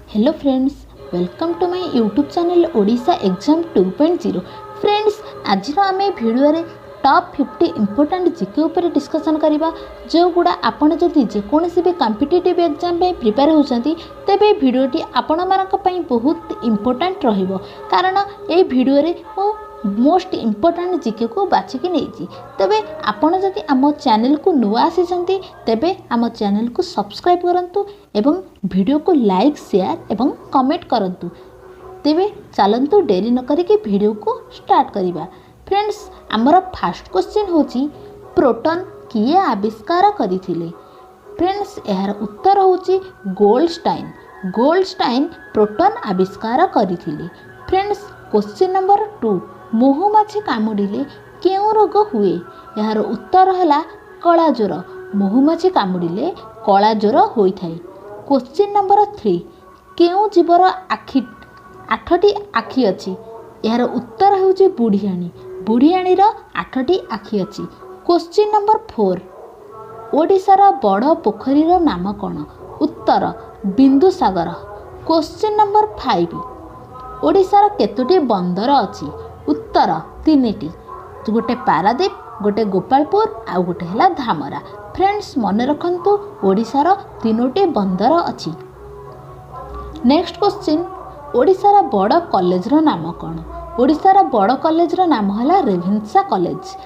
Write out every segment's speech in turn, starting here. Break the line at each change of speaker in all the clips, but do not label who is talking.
Hello friends, welcome to my YouTube channel Odisha exam 2.0। Friends, आज आम video top 50 important GK उपर discussion करवा जो गुड़ा आपण जदि जेकोसी भी कॉम्पिटिटिव एग्जाम प्रिपेयर होती तेरे भिडियोटी आपण मानी बहुत इंपोर्टेंट रहिबो कारण ये भिडियो मोस्ट इंपोर्टेंट जीके को बाछिकी नहीं। तेबे आपण जदि आम चैनल को नुआ आसी तेबे आम चैनल को सब्सक्राइब करंतु एवं वीडियो को लाइक शेयर एवं कमेंट करंतु। तेबे चलंतु डेरी न करिके वीडियो को स्टार्ट करिबा। फ्रेंड्स, आमर फर्स्ट क्वेश्चन होची प्रोटॉन किए आविष्कार करथिले। फ्रेंड्स, यार उत्तर होची गोल्डस्टाइन। गोल्डस्टाइन प्रोटॉन आविष्कार करथिले। फ्रेंड्स, क्वेश्चन नंबर 2 महुमाछी कामुड़िले केउं रोग हुए? यार उत्तर है कला ज्वर। महुमाछी कामुड़िले कला ज्वर होइथाय। क्वेश्चन नंबर 3 केउं जीवर आठटी आखि अछि? यार उत्तर होउची बुढ़ियाणी। बुढ़ियाणीर 8टी आखि अछि। क्वेश्चन नंबर 4 ओडिशार बड़ पोखरीर नाम कौन? उत्तर बिंदुसागर। क्वेश्चन नंबर 5 ओडिशार केतोटी बंदर अछि? उत्तर 3टी, गोटे पारादीप, गोटे गोपालपुर आउ गोटे है धामरा। फ्रेंड्स, मन रखंतु ओडिशार 3टी बंदर अछि। नेक्स्ट क्वेश्चन ओडिशार बड़ कॉलेज रो नाम कौन? ओडिशार बड़ कॉलेज रो नाम है रेभेन्सा कॉलेज।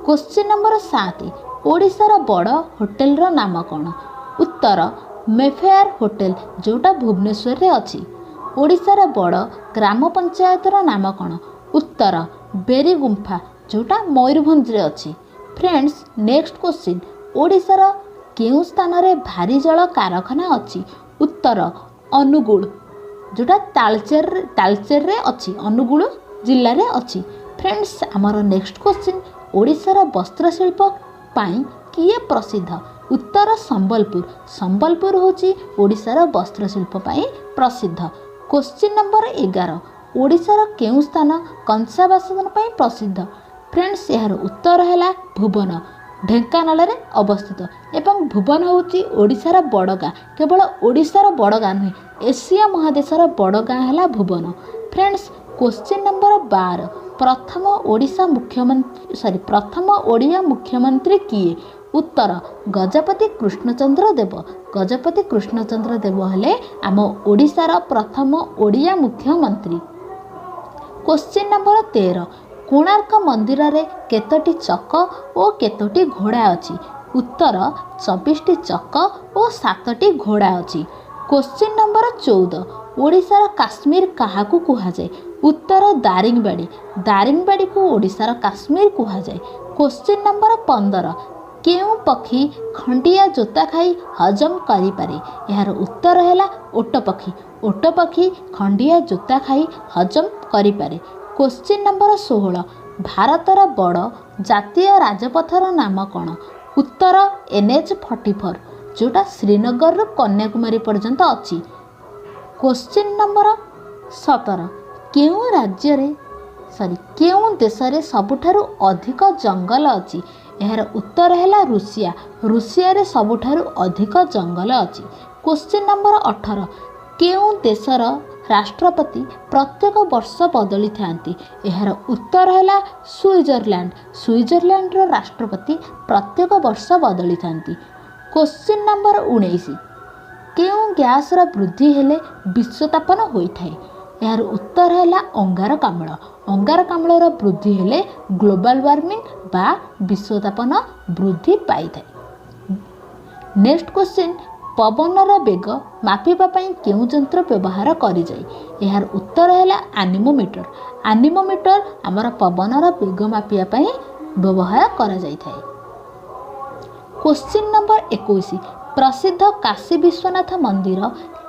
क्वेश्चन नंबर 7 ओडिशार बड़ होटेल रो नाम कौन? उत्तर मेफेयर होटेल जोटा भुवनेश्वर रे अछि। ओडिशार बड़ ग्राम पंचायत रो नाम कौन? उत्तर बेरी गुंफा जोटा मयूरभंज रे अछि। फ्रेंड्स, नेक्स्ट क्वेश्चन ओडिशार केउं स्थान रे भारी जल कारखाना अछि? उत्तर अनुगुल जोटा तालचेर रे अछि, अनुगुल जिल्ला रे अछि। फ्रेंड्स, आमर नेक्स्ट क्वेश्चन ओडिशार वस्त्रशिल्प पाई किए प्रसिद्ध? उत्तर संबलपुर। संबलपुर होची ओडिशार वस्त्रशिल्प पाई प्रसिद्ध। क्वेश्चन नंबर 11 ओडिशार केउं स्थान कंसा बासन पाई प्रसिद्ध? फ्रेंड्स, यार उत्तर है भुवन। ढेंकानाल रे अवस्थित एवं भुवन होची ओडिशार बड़ गाँ। केवल ओडिशार बड़ गाँ नुहे, एशिया महादेशर बड़ गाँ है भुवन। फ्रेंड्स, क्वेश्चन नंबर 12 प्रथम ओडिया मुख्यमंत्री किए? उत्तर गजपति कृष्णचंद्र देव। गजपति कृष्णचंद्र देव हेले आम ओडिशार प्रथम ओडिया मुख्यमंत्री। क्वेश्चन नंबर 13 कोणार्क मंदिर रे केतोटी चक और केतोटी घोड़ा अछि? उत्तर 24टी चक और 7टी घोड़ा अछि। क्वेश्चन नंबर 14 ओडिशार काश्मीर काहाकू कुहाजाए? उत्तर दारिंगबाड़ी। दारिंगबाड़ी को ओडिशार काश्मीर कुहाजाए। क्वेश्चन नंबर 15 केउं पक्षी खंडिया जोता खाई हजम करि पारे? यार उत्तर है ओट पक्षी। ओट पक्षी खंडिया जोता खाई हजम करि पारे। क्वेश्चन नंबर 16 भारतर बड़ जातीय राजपथर नाम कौन? उत्तर NH44 जोटा श्रीनगर रु कन्याकुमारी पर्यंत अछि। क्वेश्चन नंबर 17 केउं देश रे सबुठारु अधिक जंगल अछि? यार उत्तर है रूसिया। रूसिया रे सबुठारु अधिक जंगल अछि। क्वेश्चन नंबर 18 केउं देशर राष्ट्रपति प्रत्येक वर्ष बदली थांती? यार उत्तर है स्विट्जरलैंड। स्विट्जरलैंड रो राष्ट्रपति प्रत्येक वर्ष बदली थांती। क्वेश्चन नंबर 19 केउं गैस रा वृद्धि हेले विश्वतापन होइथाय? यार उत्तर है अंगारकाम्ल। अंगारकाम्लर वृद्धि हेले ग्लोबल वार्मिंग बा विश्वतापन वृद्धि पाई थाए। नेक्स्ट क्वेश्चन पवनर बेग मापिबा पई केउं यंत्र व्यवहार करि जाय? यार उत्तर है एनीमोमीटर। एनीमोमीटर आमर पवनर बेग मापिबा पई व्यवहार करा जाय थाए। क्वेश्चन नंबर 21 प्रसिद्ध काशी विश्वनाथ मंदिर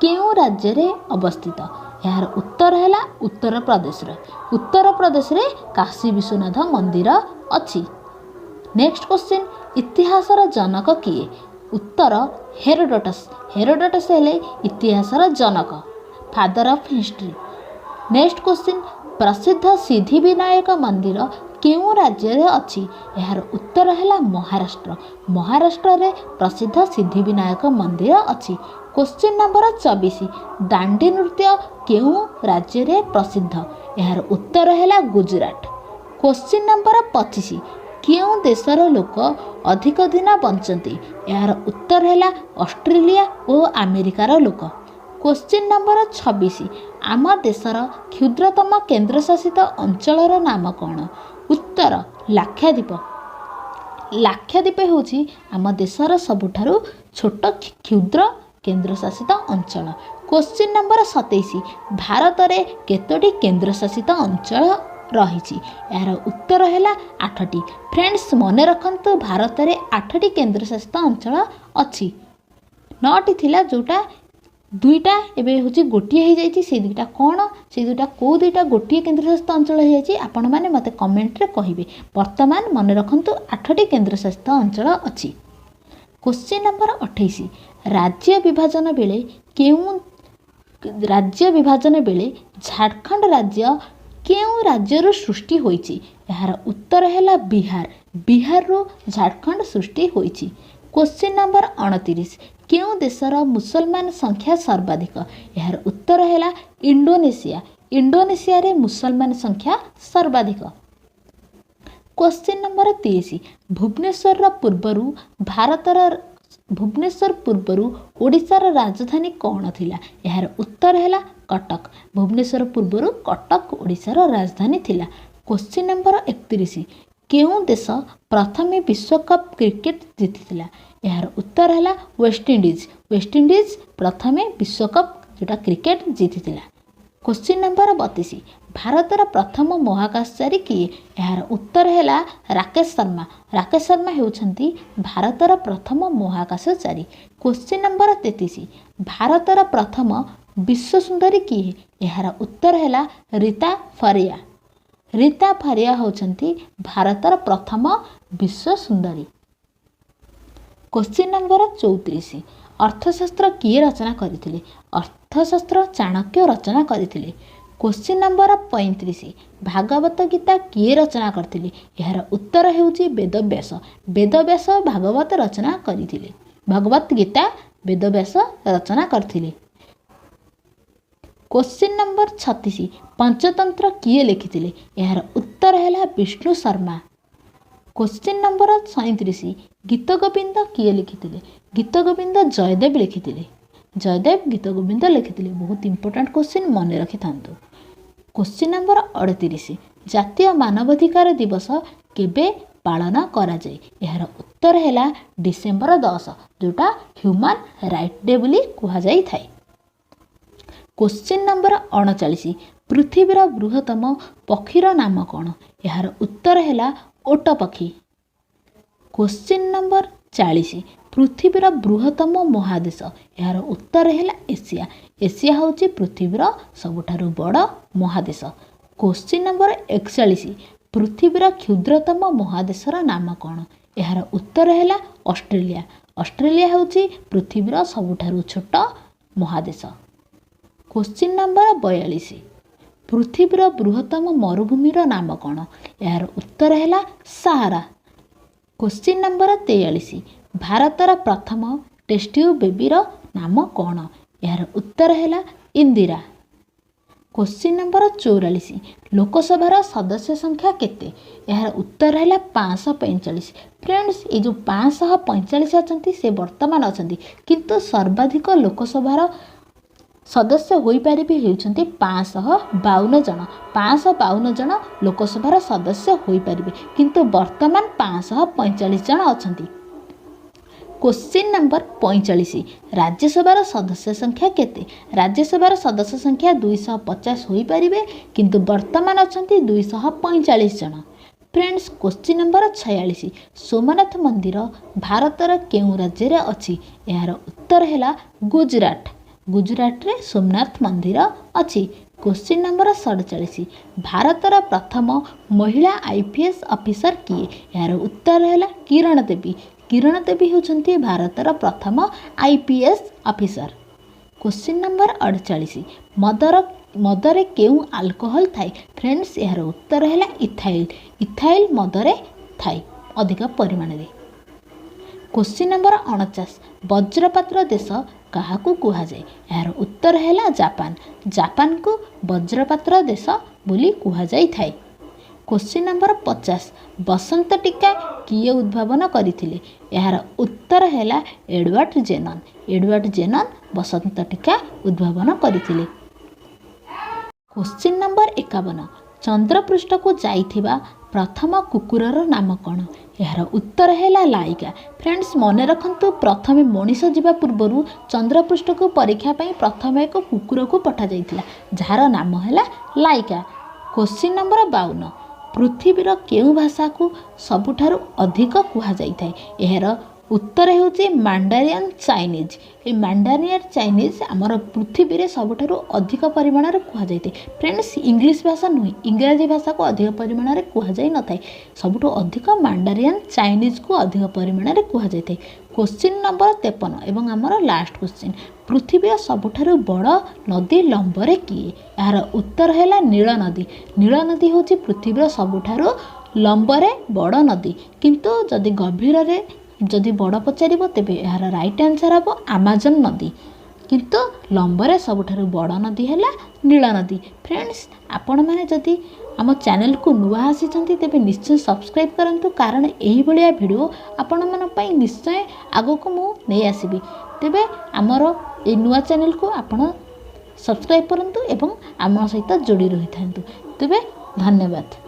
केउं राज्य रे अवस्थित? यार उत्तर है उत्तर प्रदेश रे। उत्तर प्रदेश रे काशी विश्वनाथ मंदिर अछि। नेक्स्ट क्वेश्चन इतिहासर जनक किए? उत्तर हेरोडोटस। हेरोडोटस हेले इतिहासर जनक, father of history. Next question प्रसिद्ध सिद्धिविनायक मंदिर केउं राज्य रे अछि? यार उत्तर है महाराष्ट्र। महाराष्ट्र रे प्रसिद्ध सिद्धिविनायक मंदिर अछि। क्वेश्चन नंबर 24 दांडी नृत्य केउं राज्य रे प्रसिद्ध यार उत्तर है गुजरात। क्वेश्चन नंबर 25 केउं देशर लोक अधिक दिन बंचती यार उत्तर है ऑस्ट्रेलिया और अमेरिकार लोक। क्वेश्चन नंबर 26 आम देशर क्षुद्रतम केन्द्रशासित अंचलर नाम कौन उत्तर लाक्षाद्वीप। लाक्षाद्वीप होची आम देशर सबुठारु छोट क्षुद्र केन्द्रशासित अंचल। क्वेश्चन नंबर 27 भारत में केतोटी केन्द्रशासित अंचल रही यार उत्तर है 8टी। फ्रेंड्स मन रखु भारत में 8टी केन्द्रशासित अंचल अच्छी 9टी थिला जोटा दुईटा एबे होची गोटिए हो जाइए से दुईटा कौन से दुईटा कौ दुईटा गोटिए केन्द्रशासित अंचल हो जाइए आपण मैंने मत कमेंट रे कहिबे। वर्तमान मन रखु 8टी केन्द्रशासित अंचल अच्छी। क्वेश्चन नंबर 28 राज्य विभाजन बेले केउं राज्य विभाजन बेले झारखंड राज्य केउं राज्य सृष्टि होईची यार उत्तर है बिहार। बिहार रो झारखंड सृष्टि होईची। क्वेश्चन नंबर 29 केउं देशर मुसलमान संख्या सर्वाधिक यार उत्तर है इंडोनेशिया। इंडोनेशिया रे मुसलमान संख्या सर्वाधिक। क्वेश्चन नंबर 30 भुवनेश्वर पूर्वरु भारतर भुवनेश्वर पूर्वरु ओडिशार राजधानी कौन थिला यार उत्तर है कटक। भुवनेश्वर पूर्वरु कटक ओडिशार राजधानी थिला। क्वेश्चन नंबर 31 केउं देश प्रथम विश्वकप क्रिकेट जीतिथिला यार उत्तर है वेस्टइंडीज। वेस्टइंडीज प्रथम विश्वकप जोटा क्रिकेट जीतिथिला। क्वेश्चन नंबर 32 भारतर प्रथम महाकाशचारी किए यार उत्तर है राकेश शर्मा। राकेश शर्मा होउछंती भारतर प्रथम महाकाशचारी। क्वेश्चन नंबर 33 भारतर प्रथम विश्व सुंदरी किए यार उत्तर है रीता फारिया। रीता फारिया होउछंती भारतर प्रथम विश्व सुंदरी। क्वेश्चन नंबर 34 अर्थशास्त्र किए रचना करथिले अर्थशास्त्र चाणक्य रचना करथिले। क्वेश्चन नंबर 35 भागवत गीता किए रचना करथिले यार उत्तर हेउची वेदव्यास। वेदव्यास भागवत रचना करथिले। भगवत गीता वेदव्यास रचना करथिले। क्वेश्चन नंबर 36 पंचतंत्र किए लिखिथिले यार उत्तर है विष्णु शर्मा। क्वेश्चन नंबर 37 गीत गोविंद किए लिखिथिले गीत गोविंद जयदेव लिखिथिले। जयदेव गीत गोविंद लिखिथिले। बहुत इंपोर्टेंट क्वेश्चन मन रखि थांतु। क्वेश्चन नंबर 38 जातीय मानवाधिकार दिवस केबे पालन करा जाए यार उत्तर है डिसेम्बर 10 जोटा ह्यूमन राइट डे बोली कहा जाई थाए। क्वेश्चन नंबर 39 पृथ्वीर बृहत्तम पक्षीर नाम कौन यार उत्तर है ओट पक्षी। क्वेश्चन नंबर 40 पृथ्वीर बृहत्तम महादेश यार उत्तर है एशिया। एशिया होची पृथ्वीर सबुठारु बड़ महादेश। क्वेश्चन नंबर 41 पृथ्वीर क्षुद्रतम महादेशर नाम कौन यार उत्तर है ऑस्ट्रेलिया। ऑस्ट्रेलिया होची पृथ्वीर सबुठारु छोट महादेश। क्वेश्चन नंबर 42 पृथ्वीर बृहत्तम मरुभूमिर नाम कौन यार उत्तर है सहारा। क्वेश्चन नंबर 43 भारतर प्रथम टेस्ट ट्यूब बेबीर नाम कौन यार उत्तर है इंदिरा। क्वेश्चन नंबर 44 लोकसभार सदस्य संख्या केते यार उत्तर है 545। फ्रेंड्स ये जो 545 अच्छा से वर्तमान अच्छा किंतु सर्वाधिक लोकसभार सदस्य हो पारे होती 552 जन। 552 जन लोकसभार सदस्य हो पारे किंतु वर्तमान 545 जन अच्छा। क्वेश्चन नंबर 45 राज्यसभार सदस्य संख्या केते राज्यसभार सदस्य संख्या 250 हो पारे किंतु वर्तमान अच्छा 245 जन। फ्रेंड्स क्वेश्चन नंबर 46 सोमनाथ मंदिर भारतर केउं राज्य रे अछि यार उत्तर है गुजरात। गुजरात रे सोमनाथ मंदिर अछि। क्वेश्चन नंबर 47 भारतर प्रथम महिला आईपीएस ऑफिसर किए यार उत्तर है किरण देवी। किरण देवी होउछंती भारतर प्रथम आईपीएस ऑफिसर। क्वेश्चन नंबर 48 मदरे केउं अल्कोहल थाए फ्रेंड्स यार उत्तर है इथाइल। इथाइल मदरे थाए अधिक परिमाण रे। क्वेश्चन नंबर 49 वज्रपातर देश କାହାକୁ କୁହାଯାଏ? ଏହାର ଉତ୍ତର ହେଲା ଜାପାନ। ଜାପାନକୁ ବଜ୍ରପାତର ଦେଶ ବୋଲି କୁହାଯାଇଥାଏ। କ୍ୱେଶ୍ଚିନ୍ ନମ୍ବର 50 ବସନ୍ତ ଟୀକା କିଏ ଉଦ୍ଭାବନ କରିଥିଲେ? ଏହାର ଉତ୍ତର ହେଲା ଏଡୱାର୍ଡ ଜେନନ୍। ଏଡୱାର୍ଡ ଜେନନ୍ ବସନ୍ତ ଟୀକା ଉଦ୍ଭାବନ କରିଥିଲେ। କ୍ୱେଶ୍ଚିନ୍ ନମ୍ବର 51 ଚନ୍ଦ୍ରପୃଷ୍ଠକୁ ଯାଇଥିବା ପ୍ରଥମ କୁକୁରର ନାମ କ'ଣ? ଏହାର ଉତ୍ତର ହେଲା ଲାଇକା। ଫ୍ରେଣ୍ଡସ୍ ମନେ ରଖନ୍ତୁ, ପ୍ରଥମେ ମଣିଷ ଯିବା ପୂର୍ବରୁ ଚନ୍ଦ୍ରପୃଷ୍ଠକୁ ପରୀକ୍ଷା ପାଇଁ ପ୍ରଥମେ ଏକ କୁକୁରକୁ ପଠାଯାଇଥିଲା, ଯାହାର ନାମ ହେଲା ଲାଇକା। କ୍ୱେଶ୍ଚିନ୍ ନମ୍ବର 52 ପୃଥିବୀର କେଉଁ ଭାଷାକୁ ସବୁଠାରୁ ଅଧିକ କୁହାଯାଇଥାଏ? ଏହାର ଉତ୍ତର ହେଉଛି ମାଣ୍ଡାରିଆନ୍ ଚାଇନିଜ୍। ଏ ମାଣ୍ଡାରିଆନ୍ ଚାଇନିଜ୍ ଆମର ପୃଥିବୀରେ ସବୁଠାରୁ ଅଧିକ ପରିମାଣରେ କୁହାଯାଇଥାଏ। ଫ୍ରେଣ୍ଡସ୍ ଇଂଲିଶ ଭାଷା ନୁହେଁ, ଇଂରାଜୀ ଭାଷାକୁ ଅଧିକ ପରିମାଣରେ କୁହାଯାଇନଥାଏ। ସବୁଠୁ ଅଧିକ ମାଣ୍ଡାରିଆନ୍ ଚାଇନିଜ୍କୁ ଅଧିକ ପରିମାଣରେ କୁହାଯାଇଥାଏ। କ୍ୱେଶ୍ଚିନ୍ ନମ୍ବର 53 ଏବଂ ଆମର ଲାଷ୍ଟ କ୍ୱେଶ୍ଚିନ୍ ପୃଥିବୀର ସବୁଠାରୁ ବଡ଼ ନଦୀ ଲମ୍ବରେ କିଏ? ଏହାର ଉତ୍ତର ହେଲା ନୀଳ ନଦୀ। ନୀଳ ନଦୀ ହେଉଛି ପୃଥିବୀର ସବୁଠାରୁ ଲମ୍ବରେ ବଡ଼ ନଦୀ, କିନ୍ତୁ ଯଦି ଗଭୀରରେ ଯଦି ବଡ଼ ପଚାରିବ ତେବେ ଏହାର ରାଇଟ୍ ଆନ୍ସର୍ ହେବ ଆମାଜନ ନଦୀ, କିନ୍ତୁ ଲମ୍ବରେ ସବୁଠାରୁ ବଡ଼ ନଦୀ ହେଲା ନୀଳ ନଦୀ। ଫ୍ରେଣ୍ଡସ୍ ଆପଣମାନେ ଯଦି ଆମ ଚ୍ୟାନେଲକୁ ନୂଆ ଆସିଛନ୍ତି ତେବେ ନିଶ୍ଚୟ ସବସ୍କ୍ରାଇବ୍ କରନ୍ତୁ, କାରଣ ଏହିଭଳିଆ ଭିଡ଼ିଓ ଆପଣମାନଙ୍କ ପାଇଁ ନିଶ୍ଚୟ ଆଗକୁ ମୁଁ ନେଇ ଆସିବି। ତେବେ ଆମର এই ନୂଆ ଚ୍ୟାନେଲକୁ ଆପଣ ସବସ୍କ୍ରାଇବ୍ କରନ୍ତୁ ଏବଂ ଆମ ସହିତ ଯୋଡ଼ି ରହିଥାନ୍ତୁ। ତେବେ ଧନ୍ୟବାଦ।